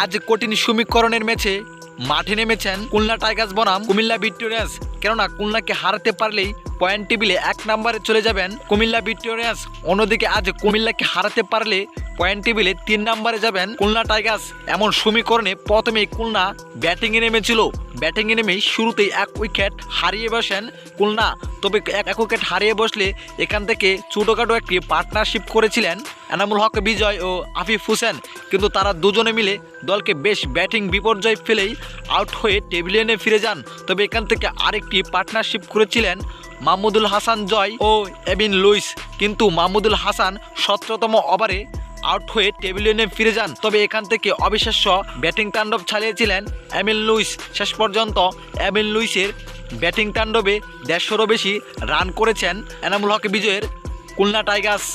আজ কঠিন সমীকরণের ম্যাচে মাঠে নেমেছেন খুলনা টাইগার্স বনাম কুমিল্লা ভিক্টোরিয়ান্স। কেননা খুলনাকে হারাতে পারলেই পয়েন্ট টেবিলে 1 নম্বরে চলে যাবেন কুমিল্লা ভিক্টোরিয়ান্স। অন্যদিকে আজ কুমিল্লাকে হারাতে পারলে পয়েন্ট টেবিলে 3 নম্বরে যাবেন খুলনা টাইগার্স। এমন সমীকরণে প্রথমেই খুলনা ব্যাটিংয়ে নেমেছিল। ব্যাটিংয়ে নেমেই শুরুতেই 1 উইকেট হারিয়ে বসেন খুলনা। তবে 1 উইকেট হারিয়ে বসলে এখান থেকে ছোটোখাটো একটি পার্টনারশিপ করেছিলেন এনামুল হক বিজয় ও আফিফ হোসেন, কিন্তু তারা দুজনে মিলে দলকে বেশ ব্যাটিং বিপর্যয় ফেলেই আউট হয়ে টেবিলে এনে ফিরে যান। তবে এখান থেকে আরেকটি পার্টনারশিপ করেছিলেন মাহমুদুল হাসান জয় ও এবিন লুইস, কিন্তু মাহমুদুল হাসান 17তম ওভারে আউট হয়ে টেবিলে এনে ফিরে যান। তবে এখান থেকে অবিশ্বাস্য ব্যাটিং তাণ্ডব চালিয়েছিলেন এমিন লুইস। শেষ পর্যন্ত এমিন লুইসের ব্যাটিং তাণ্ডবে 150-এরও বেশি রান করেছেন এনামুল হক বিজয়ের খুলনা টাইগার্স।